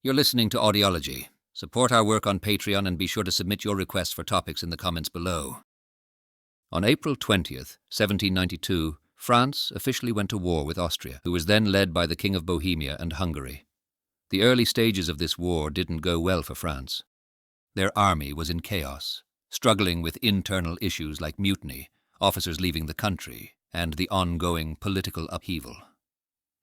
You're listening to Audiology. Support our work on Patreon and be sure to submit your requests for topics in the comments below. On April 20th, 1792, France officially went to war with Austria, who was then led by the King of Bohemia and Hungary. The early stages of this war didn't go well for France. Their army was in chaos, struggling with internal issues like mutiny, officers leaving the country, and the ongoing political upheaval.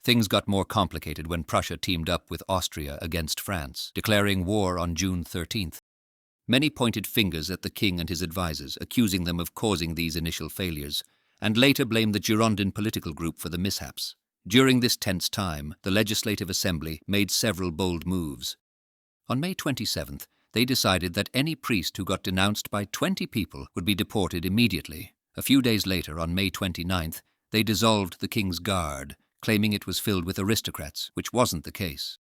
Things got more complicated when Prussia teamed up with Austria against France, declaring war on June 13th. Many pointed fingers at the king and his advisors, accusing them of causing these initial failures, and later blamed the Girondin political group for the mishaps. During this tense time, the Legislative Assembly made several bold moves. On May 27th, they decided that any priest who got denounced by 20 people would be deported immediately. A few days later, on May 29th, they dissolved the King's Guard, claiming it was filled with aristocrats, which wasn't the case.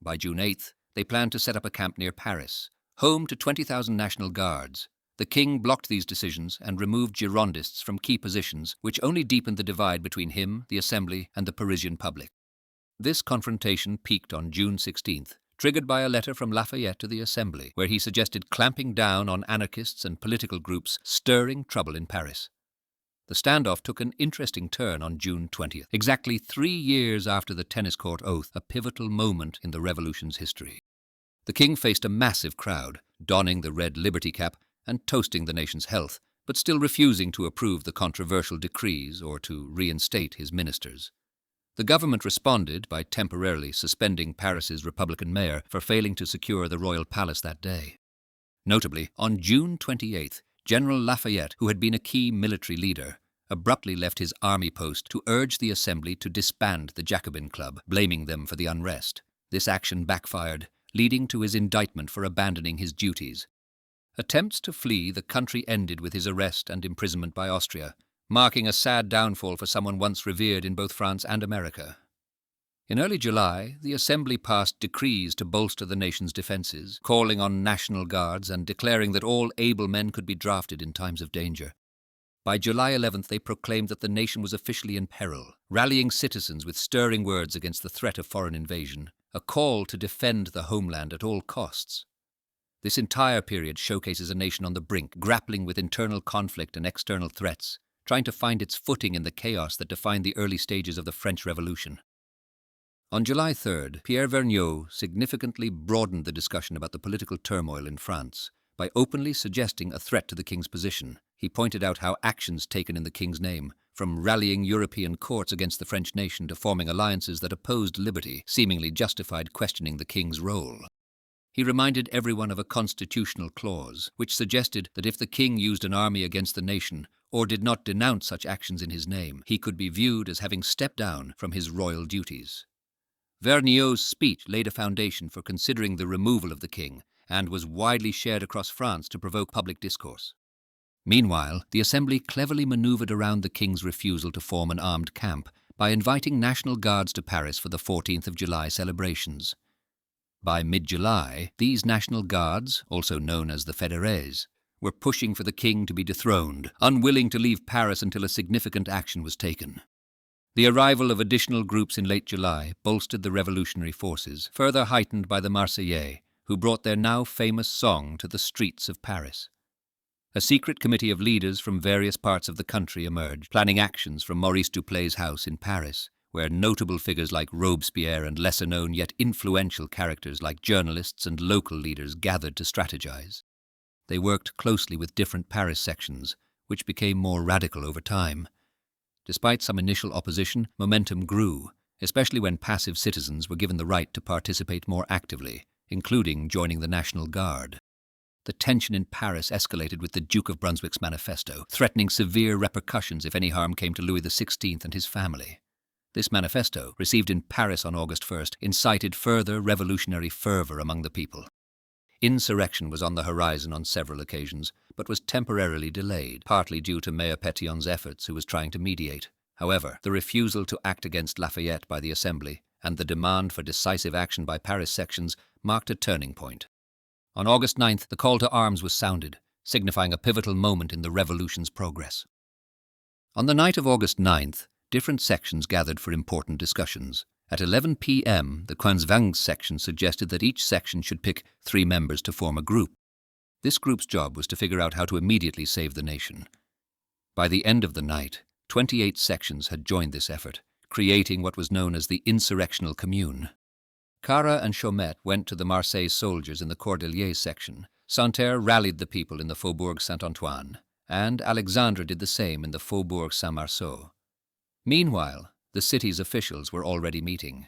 By June 8th, they planned to set up a camp near Paris, home to 20,000 National Guards. The king blocked these decisions and removed Girondists from key positions, which only deepened the divide between him, the Assembly, and the Parisian public. This confrontation peaked on June 16th, triggered by a letter from Lafayette to the Assembly, where he suggested clamping down on anarchists and political groups stirring trouble in Paris. The standoff took an interesting turn on June 20th, exactly 3 years after the tennis court oath, a pivotal moment in the revolution's history. The king faced a massive crowd, donning the red liberty cap and toasting the nation's health, but still refusing to approve the controversial decrees or to reinstate his ministers. The government responded by temporarily suspending Paris's Republican mayor for failing to secure the royal palace that day. Notably, on June 28th, General Lafayette, who had been a key military leader, abruptly left his army post to urge the Assembly to disband the Jacobin Club, blaming them for the unrest. This action backfired, leading to his indictment for abandoning his duties. Attempts to flee the country ended with his arrest and imprisonment by Austria, marking a sad downfall for someone once revered in both France and America. In early July, the Assembly passed decrees to bolster the nation's defences, calling on National Guards and declaring that all able men could be drafted in times of danger. By July 11th, they proclaimed that the nation was officially in peril, rallying citizens with stirring words against the threat of foreign invasion, a call to defend the homeland at all costs. This entire period showcases a nation on the brink, grappling with internal conflict and external threats, trying to find its footing in the chaos that defined the early stages of the French Revolution. On July 3rd, Pierre Vergniaud significantly broadened the discussion about the political turmoil in France. By openly suggesting a threat to the king's position, he pointed out how actions taken in the king's name, from rallying European courts against the French nation to forming alliances that opposed liberty, seemingly justified questioning the king's role. He reminded everyone of a constitutional clause, which suggested that if the king used an army against the nation, or did not denounce such actions in his name, he could be viewed as having stepped down from his royal duties. Vergniaud's speech laid a foundation for considering the removal of the king, and was widely shared across France to provoke public discourse. Meanwhile, the Assembly cleverly manoeuvred around the king's refusal to form an armed camp by inviting National Guards to Paris for the 14th of July celebrations. By mid-July, these National Guards, also known as the Fédérés, were pushing for the king to be dethroned, unwilling to leave Paris until a significant action was taken. The arrival of additional groups in late July bolstered the revolutionary forces, further heightened by the Marseillaise, who brought their now famous song to the streets of Paris. A secret committee of leaders from various parts of the country emerged, planning actions from Maurice Duplay's house in Paris, where notable figures like Robespierre and lesser-known yet influential characters like journalists and local leaders gathered to strategize. They worked closely with different Paris sections, which became more radical over time. Despite some initial opposition, momentum grew, especially when passive citizens were given the right to participate more actively, including joining the National Guard. The tension in Paris escalated with the Duke of Brunswick's manifesto, threatening severe repercussions if any harm came to Louis XVI and his family. This manifesto, received in Paris on August 1st, incited further revolutionary fervor among the people. Insurrection was on the horizon on several occasions, but was temporarily delayed, partly due to Mayor Pétion's efforts, who was trying to mediate. However, the refusal to act against Lafayette by the Assembly and the demand for decisive action by Paris sections marked a turning point. On August 9th, the call to arms was sounded, signifying a pivotal moment in the revolution's progress. On the night of August 9th, different sections gathered for important discussions. At 11 p.m., the confrontation section suggested that each section should pick 3 members to form a group. This group's job was to figure out how to immediately save the nation. By the end of the night, 28 sections had joined this effort, creating what was known as the Insurrectional Commune. Cara and Chaumette went to the Marseille soldiers in the Cordeliers section. Santerre rallied the people in the Faubourg Saint-Antoine, and Alexandre did the same in the Faubourg Saint-Marceau. Meanwhile, the city's officials were already meeting.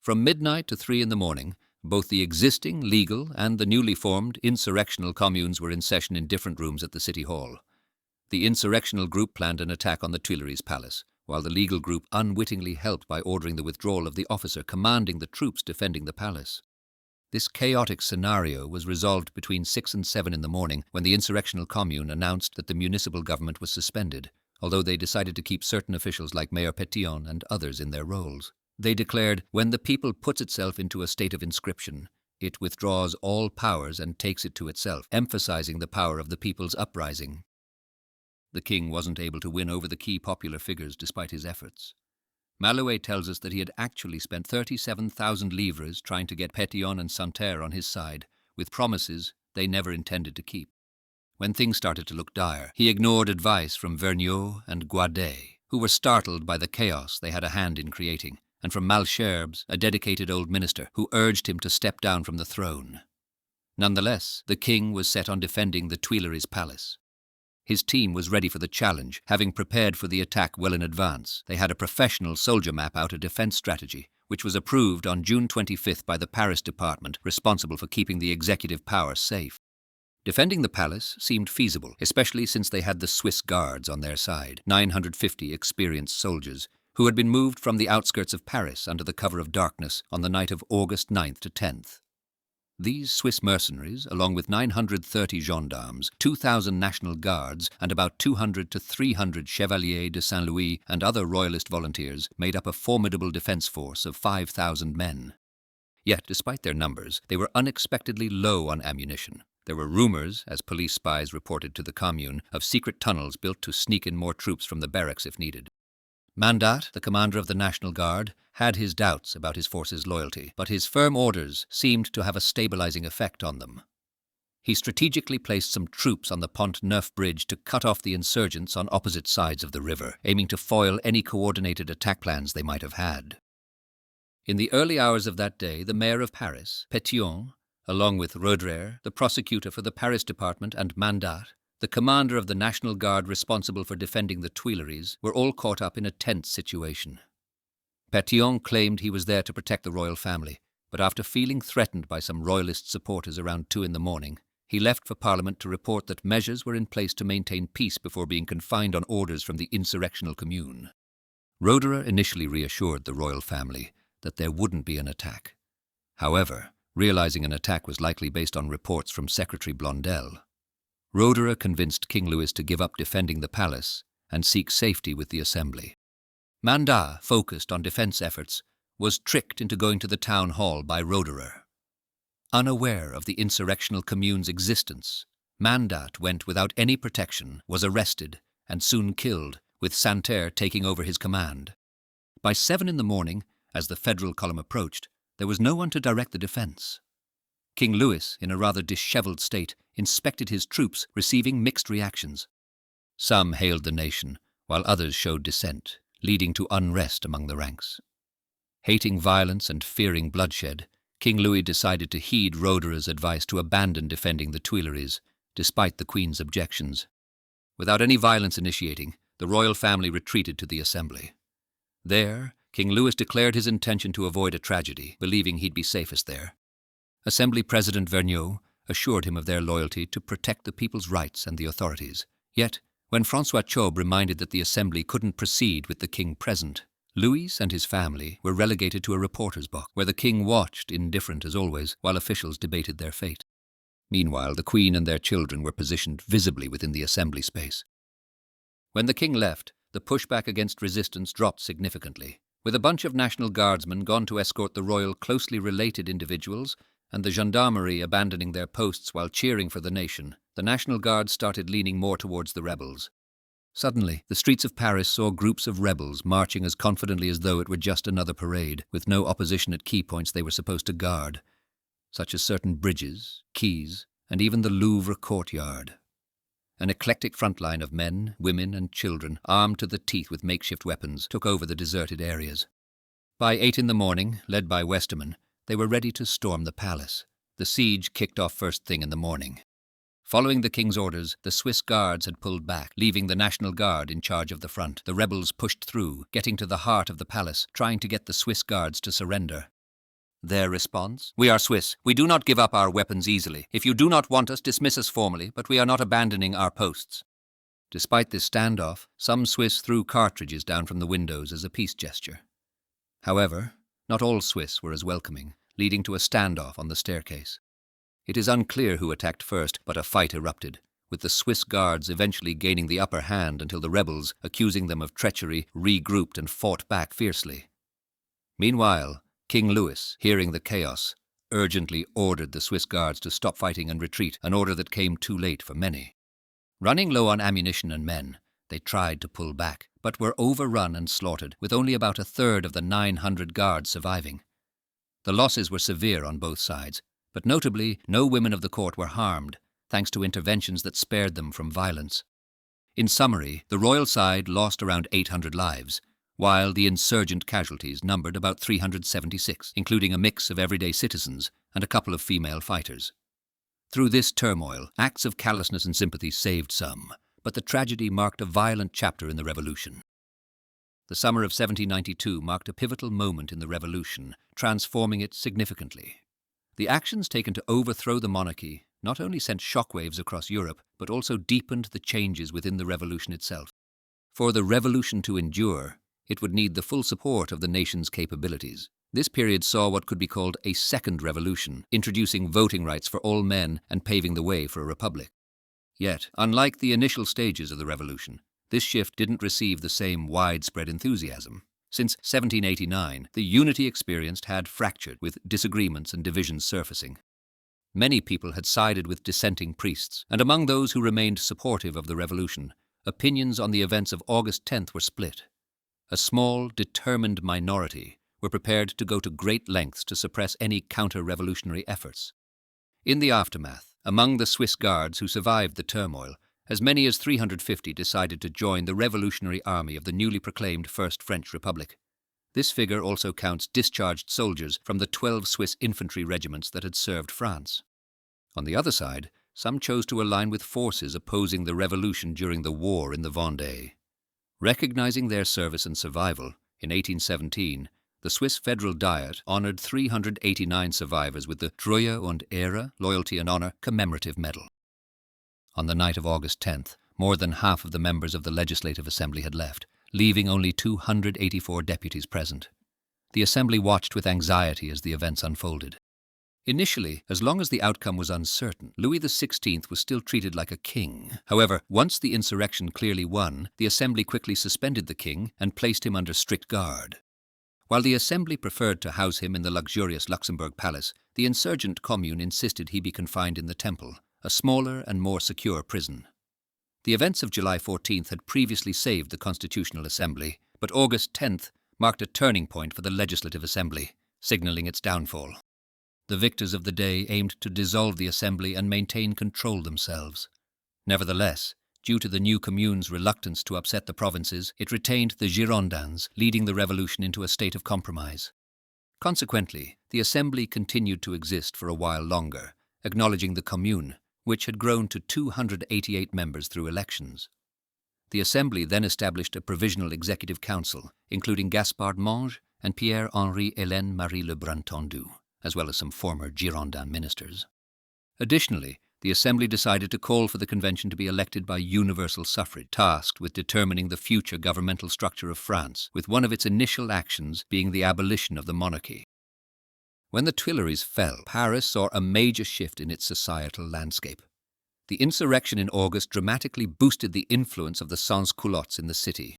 From midnight to 3 in the morning, both the existing legal and the newly formed insurrectional communes were in session in different rooms at the city hall. The insurrectional group planned an attack on the Tuileries Palace, while the legal group unwittingly helped by ordering the withdrawal of the officer commanding the troops defending the palace. This chaotic scenario was resolved between 6 and 7 in the morning when the insurrectional commune announced that the municipal government was suspended, although they decided to keep certain officials like Mayor Pétion and others in their roles. They declared, when the people puts itself into a state of inscription, it withdraws all powers and takes it to itself, emphasizing the power of the people's uprising. The king wasn't able to win over the key popular figures despite his efforts. Malouet tells us that he had actually spent 37,000 livres trying to get Pétion and Santerre on his side, with promises they never intended to keep. When things started to look dire, he ignored advice from Vergniaud and Guadet, who were startled by the chaos they had a hand in creating, and from Malesherbes, a dedicated old minister, who urged him to step down from the throne. Nonetheless, the king was set on defending the Tuileries Palace. His team was ready for the challenge, having prepared for the attack well in advance. They had a professional soldier map out a defense strategy, which was approved on June 25th by the Paris department responsible for keeping the executive power safe. Defending the palace seemed feasible, especially since they had the Swiss Guards on their side, 950 experienced soldiers, who had been moved from the outskirts of Paris under the cover of darkness on the night of August 9th to 10th. These Swiss mercenaries, along with 930 gendarmes, 2,000 National Guards, and about 200 to 300 Chevaliers de Saint-Louis and other royalist volunteers, made up a formidable defense force of 5,000 men. Yet, despite their numbers, they were unexpectedly low on ammunition. There were rumors, as police spies reported to the Commune, of secret tunnels built to sneak in more troops from the barracks if needed. Mandat, the commander of the National Guard, had his doubts about his force's loyalty, but his firm orders seemed to have a stabilizing effect on them. He strategically placed some troops on the Pont Neuf bridge to cut off the insurgents on opposite sides of the river, aiming to foil any coordinated attack plans they might have had. In the early hours of that day, the mayor of Paris, Pétion, along with Roederer, the prosecutor for the Paris department, and Mandat, the commander of the National Guard responsible for defending the Tuileries, were all caught up in a tense situation. Pétion claimed he was there to protect the royal family, but after feeling threatened by some royalist supporters around 2 in the morning, he left for Parliament to report that measures were in place to maintain peace before being confined on orders from the insurrectional commune. Roederer initially reassured the royal family that there wouldn't be an attack. However, realizing an attack was likely based on reports from Secretary Blondel, Roederer convinced King Louis to give up defending the palace and seek safety with the assembly. Mandat, focused on defense efforts, was tricked into going to the town hall by Roederer. Unaware of the insurrectional commune's existence, Mandat went without any protection, was arrested, and soon killed, with Santerre taking over his command. By 7 in the morning, as the federal column approached, there was no one to direct the defense. King Louis, in a rather disheveled state, inspected his troops, receiving mixed reactions. Some hailed the nation, while others showed dissent, leading to unrest among the ranks. Hating violence and fearing bloodshed, King Louis decided to heed Roederer's advice to abandon defending the Tuileries, despite the Queen's objections. Without any violence initiating, the royal family retreated to the assembly. There, King Louis declared his intention to avoid a tragedy, believing he'd be safest there. Assembly President Vergniaud assured him of their loyalty to protect the people's rights and the authorities. Yet, when François Chaube reminded that the assembly couldn't proceed with the king present, Louis and his family were relegated to a reporter's box, where the king watched, indifferent as always, while officials debated their fate. Meanwhile, the Queen and their children were positioned visibly within the assembly space. When the king left, the pushback against resistance dropped significantly. With a bunch of National Guardsmen gone to escort the royal closely related individuals, and the gendarmerie abandoning their posts while cheering for the nation, the National Guard started leaning more towards the rebels. Suddenly, the streets of Paris saw groups of rebels marching as confidently as though it were just another parade, with no opposition at key points they were supposed to guard, such as certain bridges, quays, and even the Louvre courtyard. An eclectic front line of men, women, and children, armed to the teeth with makeshift weapons, took over the deserted areas. By 8 in the morning, led by Westermann, they were ready to storm the palace. The siege kicked off first thing in the morning. Following the king's orders, the Swiss guards had pulled back, leaving the National Guard in charge of the front. The rebels pushed through, getting to the heart of the palace, trying to get the Swiss guards to surrender. Their response? "We are Swiss. We do not give up our weapons easily. If you do not want us, dismiss us formally, but we are not abandoning our posts." Despite this standoff, some Swiss threw cartridges down from the windows as a peace gesture. However, not all Swiss were as welcoming, leading to a standoff on the staircase. It is unclear who attacked first, but a fight erupted, with the Swiss guards eventually gaining the upper hand until the rebels, accusing them of treachery, regrouped and fought back fiercely. Meanwhile, King Louis, hearing the chaos, urgently ordered the Swiss guards to stop fighting and retreat, an order that came too late for many. Running low on ammunition and men, they tried to pull back, but were overrun and slaughtered, with only about a third of the 900 guards surviving. The losses were severe on both sides, but notably, no women of the court were harmed, thanks to interventions that spared them from violence. In summary, the royal side lost around 800 lives, while the insurgent casualties numbered about 376, including a mix of everyday citizens and a couple of female fighters. Through this turmoil, acts of callousness and sympathy saved some, but the tragedy marked a violent chapter in the revolution. The summer of 1792 marked a pivotal moment in the revolution, transforming it significantly. The actions taken to overthrow the monarchy not only sent shockwaves across Europe, but also deepened the changes within the revolution itself. For the revolution to endure, it would need the full support of the nation's capabilities. This period saw what could be called a second revolution, introducing voting rights for all men and paving the way for a republic. Yet, unlike the initial stages of the revolution, this shift didn't receive the same widespread enthusiasm. Since 1789, the unity experienced had fractured, with disagreements and divisions surfacing. Many people had sided with dissenting priests, and among those who remained supportive of the revolution, opinions on the events of August 10th were split. A small, determined minority were prepared to go to great lengths to suppress any counter-revolutionary efforts. In the aftermath, among the Swiss guards who survived the turmoil, as many as 350 decided to join the revolutionary army of the newly proclaimed First French Republic. This figure also counts discharged soldiers from the 12 Swiss infantry regiments that had served France. On the other side, some chose to align with forces opposing the revolution during the war in the Vendée. Recognizing their service and survival, in 1817, the Swiss Federal Diet honored 389 survivors with the Treue und Ehre, Loyalty and Honor, commemorative medal. On the night of August 10th, more than half of the members of the Legislative Assembly had left, leaving only 284 deputies present. The Assembly watched with anxiety as the events unfolded. Initially, as long as the outcome was uncertain, Louis XVI was still treated like a king. However, once the insurrection clearly won, the Assembly quickly suspended the king and placed him under strict guard. While the Assembly preferred to house him in the luxurious Luxembourg Palace, the insurgent commune insisted he be confined in the Temple, a smaller and more secure prison. The events of July 14th had previously saved the Constitutional Assembly, but August 10th marked a turning point for the Legislative Assembly, signaling its downfall. The victors of the day aimed to dissolve the Assembly and maintain control themselves. Nevertheless, due to the new commune's reluctance to upset the provinces, it retained the Girondins, leading the revolution into a state of compromise. Consequently, the Assembly continued to exist for a while longer, acknowledging the commune, which had grown to 288 members through elections. The Assembly then established a provisional executive council, including Gaspard Monge and Pierre-Henri Hélène Marie Le Brun-Tondu, as well as some former Girondin ministers. Additionally, the Assembly decided to call for the convention to be elected by universal suffrage, tasked with determining the future governmental structure of France, with one of its initial actions being the abolition of the monarchy. When the Tuileries fell, Paris saw a major shift in its societal landscape. The insurrection in August dramatically boosted the influence of the sans-culottes in the city.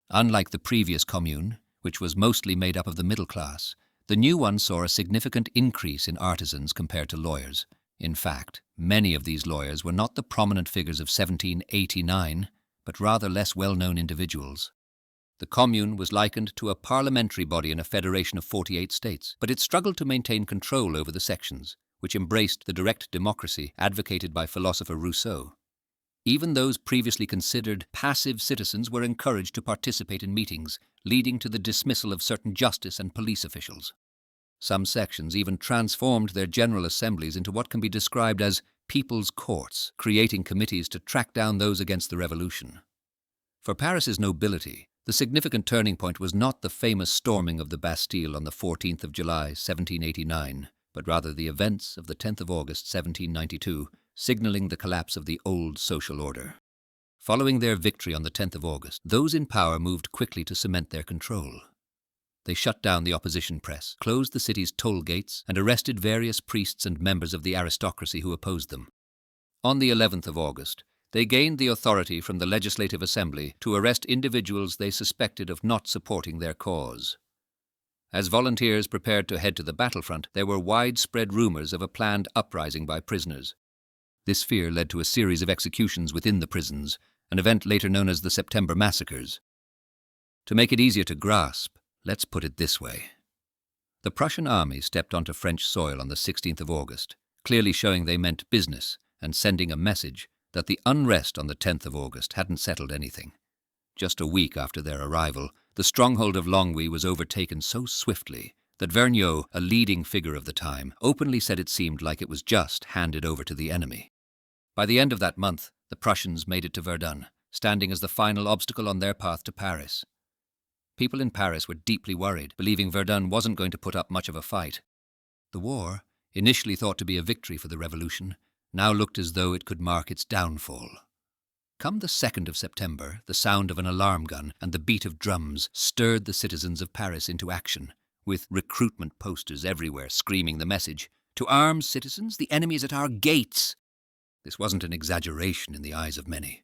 Unlike the previous commune, which was mostly made up of the middle class, the new one saw a significant increase in artisans compared to lawyers. In fact, many of these lawyers were not the prominent figures of 1789, but rather less well-known individuals. The Commune was likened to a parliamentary body in a federation of 48 states, but it struggled to maintain control over the sections, which embraced the direct democracy advocated by philosopher Rousseau. Even those previously considered passive citizens were encouraged to participate in meetings, leading to the dismissal of certain justice and police officials. Some sections even transformed their general assemblies into what can be described as people's courts, creating committees to track down those against the revolution. For Paris's nobility, the significant turning point was not the famous storming of the Bastille on the 14th of July, 1789, but rather the events of the 10th of August, 1792, signalling the collapse of the old social order. Following their victory on the 10th of August, those in power moved quickly to cement their control. They shut down the opposition press, closed the city's toll gates, and arrested various priests and members of the aristocracy who opposed them. On the 11th of August, they gained the authority from the Legislative Assembly to arrest individuals they suspected of not supporting their cause. As volunteers prepared to head to the battlefront, there were widespread rumors of a planned uprising by prisoners. This fear led to a series of executions within the prisons, an event later known as the September Massacres. To make it easier to grasp, let's put it this way. The Prussian army stepped onto French soil on the 16th of August, clearly showing they meant business and sending a message that the unrest on the 10th of August hadn't settled anything. Just a week after their arrival, the stronghold of Longwy was overtaken so swiftly that Vergniaud, a leading figure of the time, openly said it seemed like it was just handed over to the enemy. By the end of that month, the Prussians made it to Verdun, standing as the final obstacle on their path to Paris. People in Paris were deeply worried, believing Verdun wasn't going to put up much of a fight. The war, initially thought to be a victory for the revolution, now looked as though it could mark its downfall. Come the 2nd of September, the sound of an alarm gun and the beat of drums stirred the citizens of Paris into action, with recruitment posters everywhere screaming the message, "To arms, citizens, the enemy is at our gates!" This wasn't an exaggeration in the eyes of many.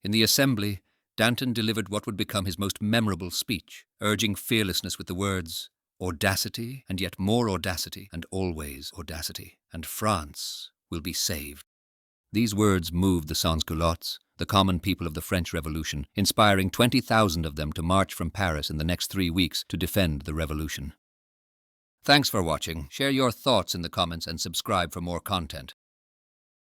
In the assembly, Danton delivered what would become his most memorable speech, urging fearlessness with the words, "Audacity, and yet more audacity, and always audacity, and France will be saved." These words moved the sans-culottes, the common people of the French Revolution, inspiring 20,000 of them to march from Paris in the next 3 weeks to defend the revolution. Thanks for watching. Share your thoughts in the comments and subscribe for more content.